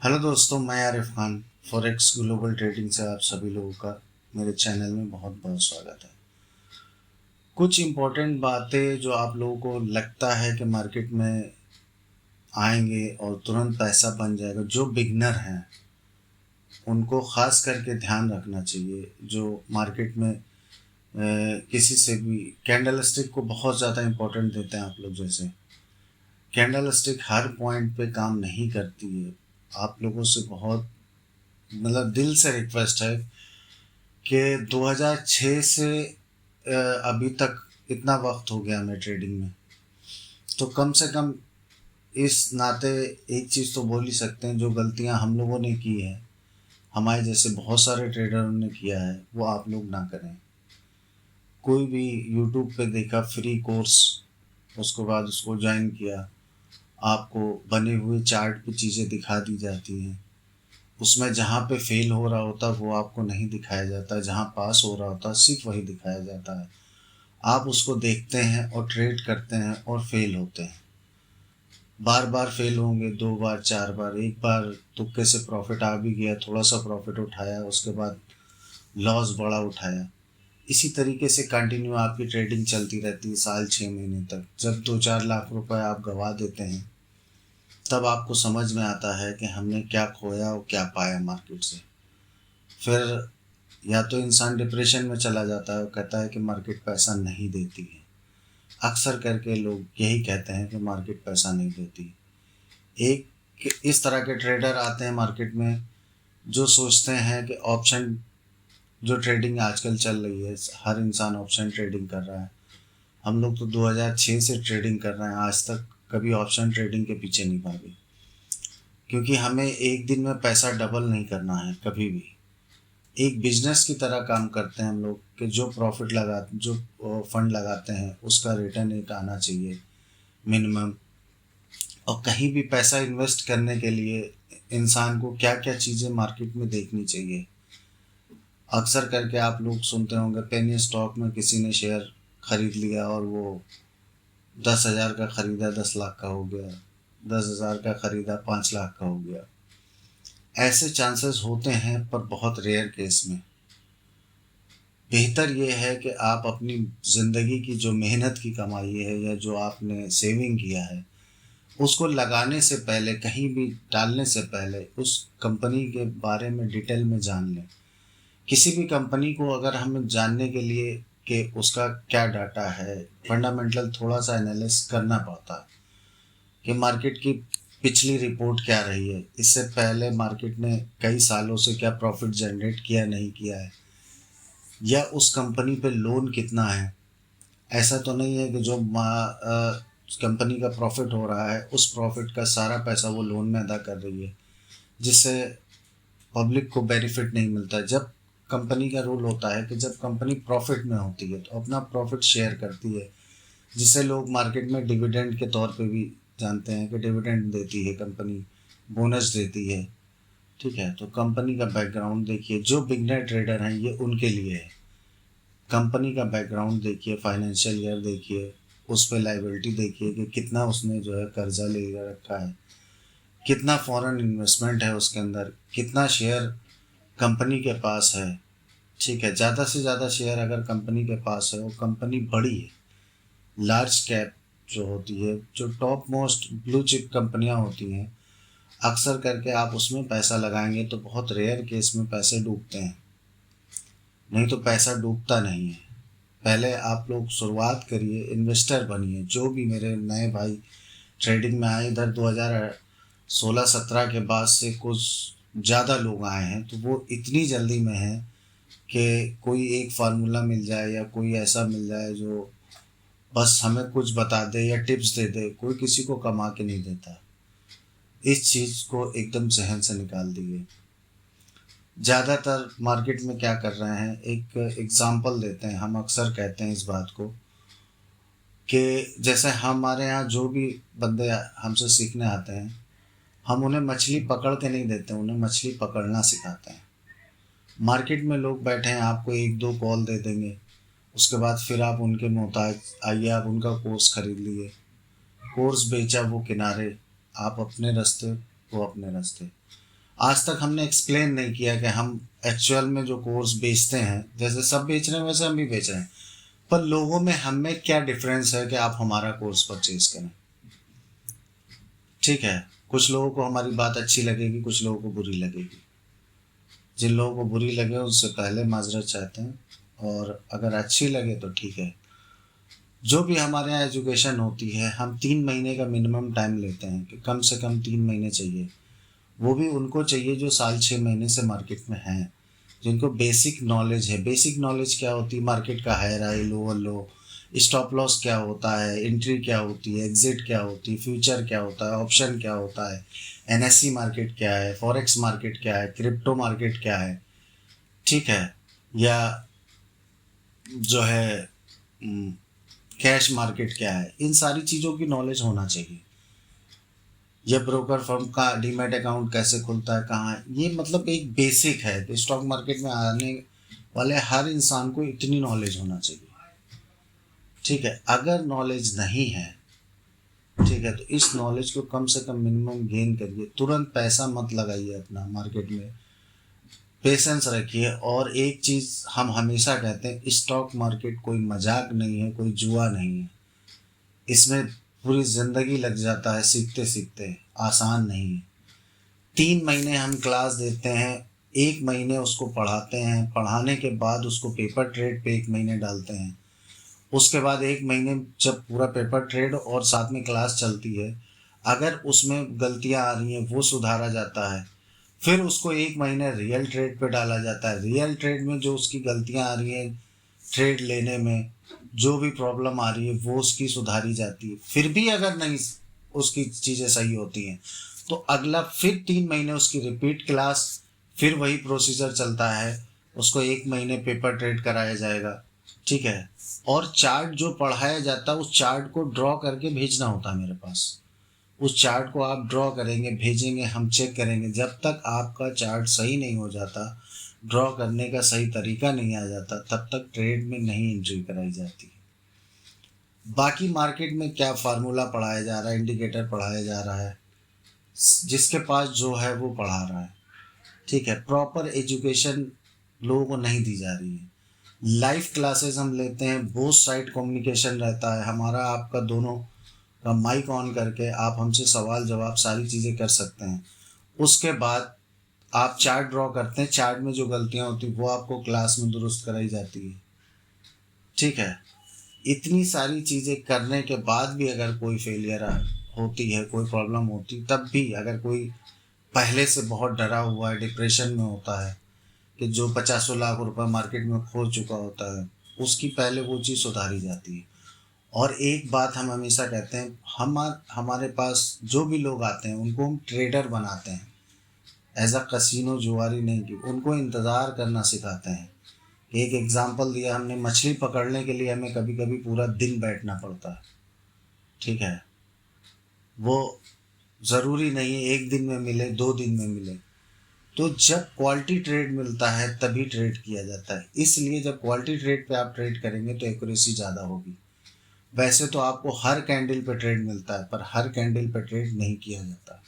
Hello दोस्तों, मैं Arif Khan forex global trading से आप सभी लोगों का मेरे चैनल में बहुत बहुत स्वागत है। कुछ इम्पोर्टेंट बातें जो आप लोगों को लगता है कि मार्केट में आएंगे और तुरंत पैसा बन जाएगा, जो बिगनर हैं उनको ख़ास करके ध्यान रखना चाहिए। जो मार्केट में किसी से भी कैंडल स्टिक को बहुत ज़्यादा इम्पोर्टेंट देते हैं आप लोग। जैसे कैंडल स्टिक हर पॉइंट पे काम नहीं करती है। आप लोगों से बहुत दिल से रिक्वेस्ट है कि 2006 से अभी तक इतना वक्त हो गया हमें ट्रेडिंग में, तो कम से कम इस नाते एक चीज़ तो बोल ही सकते हैं, जो गलतियां हम लोगों ने की है, हमारे जैसे बहुत सारे ट्रेडरों ने किया है, वो आप लोग ना करें। कोई भी यूट्यूब पे देखा फ्री कोर्स, उसके बाद उसको ज्वाइन किया, आपको बने हुए चार्ट पे चीज़ें दिखा दी जाती हैं। उसमें जहाँ पे फेल हो रहा होता वो आपको नहीं दिखाया जाता, जहाँ पास हो रहा होता सिर्फ वही दिखाया जाता है। आप उसको देखते हैं और ट्रेड करते हैं और फेल होते हैं। बार बार फेल होंगे, दो बार चार बार, एक बार तुक्के से प्रॉफिट आ भी गया, थोड़ा सा प्रॉफिट उठाया, उसके बाद लॉस बड़ा उठाया। इसी तरीके से कंटिन्यू आपकी ट्रेडिंग चलती रहती है साल 6 महीने तक। जब 2-4 लाख रुपए आप गवा देते हैं, तब आपको समझ में आता है कि हमने क्या खोया और क्या पाया मार्केट से। फिर या तो इंसान डिप्रेशन में चला जाता है और कहता है कि मार्केट पैसा नहीं देती है। अक्सर करके लोग यही कहते हैं कि मार्केट पैसा नहीं देती। एक इस तरह के ट्रेडर आते हैं मार्केट में जो सोचते हैं कि ऑप्शन, जो ट्रेडिंग आजकल चल रही है, हर इंसान ऑप्शन ट्रेडिंग कर रहा है। हम लोग तो 2006 से ट्रेडिंग कर रहे हैं, आज तक कभी ऑप्शन ट्रेडिंग के पीछे नहीं भागे, क्योंकि हमें एक दिन में पैसा डबल नहीं करना है कभी भी। एक बिजनेस की तरह काम करते हैं हम लोग कि जो प्रॉफिट लगा, जो फंड लगाते हैं उसका रिटर्न एक आना चाहिए मिनिमम। और कहीं भी पैसा इन्वेस्ट करने के लिए इंसान को क्या क्या चीज़ें मार्केट में देखनी चाहिए। अक्सर करके आप लोग सुनते होंगे पेनी स्टॉक में किसी ने शेयर खरीद लिया और वो 10,000 का खरीदा 10 लाख का हो गया, 10,000 का खरीदा 5 लाख का हो गया। ऐसे चांसेस होते हैं पर बहुत रेयर केस में। बेहतर ये है कि आप अपनी ज़िंदगी की जो मेहनत की कमाई है या जो आपने सेविंग किया है, उसको लगाने से पहले, कहीं भी डालने से पहले उस कंपनी के बारे में डिटेल में जान लें। किसी भी कंपनी को अगर हमें जानने के लिए कि उसका क्या डाटा है, फंडामेंटल थोड़ा सा एनालिसिस करना पड़ता है कि मार्केट की पिछली रिपोर्ट क्या रही है, इससे पहले मार्केट ने कई सालों से क्या प्रॉफिट जनरेट किया नहीं किया है, या उस कंपनी पे लोन कितना है। ऐसा तो नहीं है कि जो कंपनी का प्रॉफिट हो रहा है उस प्रॉफिट का सारा पैसा वो लोन में अदा कर रही है, जिससे पब्लिक को बेनिफिट नहीं मिलता। जब कंपनी का रूल होता है कि जब कंपनी प्रॉफिट में होती है तो अपना प्रॉफिट शेयर करती है, जिसे लोग मार्केट में डिविडेंड के तौर पे भी जानते हैं कि डिविडेंड देती है कंपनी, बोनस देती है। ठीक है, तो कंपनी का बैकग्राउंड देखिए। जो बिगनर ट्रेडर हैं ये उनके लिए है। कंपनी का बैकग्राउंड देखिए, फाइनेंशियल ईयर देखिए, उस पर लाइबिलिटी देखिए कि कितना उसने जो है कर्जा ले रखा है, कितना फॉरेन इन्वेस्टमेंट है उसके अंदर, कितना शेयर कंपनी के पास है। ठीक है, ज़्यादा से ज़्यादा शेयर अगर कंपनी के पास है और कंपनी बड़ी है, लार्ज कैप जो होती है, जो टॉप मोस्ट ब्लू चिप कंपनियां होती हैं, अक्सर करके आप उसमें पैसा लगाएंगे तो बहुत रेयर केस में पैसे डूबते हैं, नहीं तो पैसा डूबता नहीं है। पहले आप लोग शुरुआत करिए, इन्वेस्टर बनिए। जो भी मेरे नए भाई ट्रेडिंग में आए इधर 2016-17 के बाद से कुछ ज़्यादा लोग आए हैं, तो वो इतनी जल्दी में हैं कि कोई एक फार्मूला मिल जाए या कोई ऐसा मिल जाए जो बस हमें कुछ बता दे या टिप्स दे दे। कोई किसी को कमा के नहीं देता। इस चीज़ को एकदम जहन से निकाल दिए। ज़्यादातर मार्केट में क्या कर रहे हैं, एक एग्ज़ाम्पल देते हैं, हम अक्सर कहते हैं इस बात को कि जैसे हमारे यहाँ जो भी बंदे हमसे सीखने आते हैं, हम उन्हें मछली पकड़ के नहीं देते, उन्हें मछली पकड़ना सिखाते हैं। मार्केट में लोग बैठे हैं, आपको एक दो कॉल दे देंगे, उसके बाद फिर आप उनके मोहताज आइए, आप उनका कोर्स खरीद लिए, कोर्स बेचा वो किनारे, आप अपने रास्ते, वो अपने रास्ते। आज तक हमने एक्सप्लेन नहीं किया कि हम एक्चुअल में जो कोर्स बेचते हैं, जैसे सब बेच रहे हैं वैसे हम भी बेच रहे हैं, पर लोगों में हम में क्या डिफरेंस है कि आप हमारा कोर्स परचेज करें। ठीक है, कुछ लोगों को हमारी बात अच्छी लगेगी, कुछ लोगों को बुरी लगेगी। जिन लोगों को बुरी लगे उससे पहले माजरत चाहते हैं, और अगर अच्छी लगे तो ठीक है। जो भी हमारे यहाँ एजुकेशन होती है, हम 3 महीने का मिनिमम टाइम लेते हैं कि कम से कम 3 महीने चाहिए। वो भी उनको चाहिए जो साल 6 महीने से मार्केट में हैं, जिनको बेसिक नॉलेज है। बेसिक नॉलेज क्या होती है, मार्केट का higher high lower low, stop loss क्या होता है, एंट्री क्या होती है, एग्जिट क्या होती है, फ्यूचर क्या होता है, ऑप्शन क्या होता है, एनएससी मार्केट क्या है, फॉरेक्स मार्केट क्या है, क्रिप्टो मार्केट क्या है। ठीक है, या जो है कैश मार्केट क्या है, इन सारी चीज़ों की नॉलेज होना चाहिए। या ब्रोकर फर्म का डीमैट अकाउंट कैसे खुलता है, कहाँ है, ये मतलब एक बेसिक है। तो स्टॉक मार्केट में आने वाले हर इंसान को इतनी नॉलेज होना चाहिए। ठीक है, अगर नॉलेज नहीं है, ठीक है, तो इस नॉलेज को कम से कम मिनिमम गेन करिए। तुरंत पैसा मत लगाइए अपना मार्केट में, पेशेंस रखिए। और एक चीज़ हम हमेशा कहते हैं, स्टॉक मार्केट कोई मजाक नहीं है, कोई जुआ नहीं है। इसमें पूरी ज़िंदगी लग जाता है सीखते सीखते, आसान नहीं है। 3 महीने हम क्लास देते हैं, 1 महीने उसको पढ़ाते हैं, पढ़ाने के बाद उसको पेपर ट्रेड पे 1 महीने डालते हैं। उसके बाद 1 महीने जब पूरा पेपर ट्रेड और साथ में क्लास चलती है, अगर उसमें गलतियां आ रही हैं वो सुधारा जाता है। फिर उसको 1 महीने रियल ट्रेड पे डाला जाता है। रियल ट्रेड में जो उसकी गलतियां आ रही हैं, ट्रेड लेने में जो भी प्रॉब्लम आ रही है वो उसकी सुधारी जाती है। फिर भी अगर नहीं उसकी चीज़ें सही होती हैं, तो अगला फिर 3 महीने उसकी रिपीट क्लास, फिर वही प्रोसीजर चलता है। उसको 1 महीने पेपर ट्रेड कराया जाएगा। ठीक है, और चार्ट जो पढ़ाया जाता है उस चार्ट को ड्रॉ करके भेजना होता है मेरे पास। उस चार्ट को आप ड्रॉ करेंगे, भेजेंगे, हम चेक करेंगे। जब तक आपका चार्ट सही नहीं हो जाता, ड्रॉ करने का सही तरीका नहीं आ जाता, तब तक ट्रेड में नहीं एंट्री कराई जाती। बाकी मार्केट में क्या फार्मूला पढ़ाया जा रहा है, इंडिकेटर पढ़ाया जा रहा है, जिसके पास जो है वो पढ़ा रहा है। ठीक है, प्रॉपर एजुकेशन लोगों को नहीं दी जा रही है। लाइव क्लासेस हम लेते हैं, बोथ साइड कम्युनिकेशन रहता है, हमारा आपका दोनों का माइक ऑन करके आप हमसे सवाल जवाब सारी चीज़ें कर सकते हैं। उसके बाद आप चार्ट ड्रॉ करते हैं, चार्ट में जो गलतियां होती वो आपको क्लास में दुरुस्त कराई जाती है। ठीक है, इतनी सारी चीज़ें करने के बाद भी अगर कोई फेलियर होती है, कोई प्रॉब्लम होती, तब भी अगर कोई पहले से बहुत डरा हुआ है, डिप्रेशन में होता है, कि जो 50 लाख रुपए मार्केट में खो चुका होता है, उसकी पहले वो चीज़ सुधारी जाती है। और एक बात हम हमेशा कहते हैं, हमारे पास जो भी लोग आते हैं उनको हम ट्रेडर बनाते हैं, एज अ कसिनो जुआरी नहीं, की उनको इंतज़ार करना सिखाते हैं। एक एग्जांपल दिया हमने, मछली पकड़ने के लिए हमें कभी कभी पूरा दिन बैठना पड़ता है। ठीक है, वो ज़रूरी नहीं है 1 दिन में मिले, 2 दिन में मिले। तो जब क्वालिटी ट्रेड मिलता है तभी ट्रेड किया जाता है। इसलिए जब क्वालिटी ट्रेड पे आप ट्रेड करेंगे तो एक्यूरेसी ज़्यादा होगी। वैसे तो आपको हर कैंडल पे ट्रेड मिलता है, पर हर कैंडल पे ट्रेड नहीं किया जाता।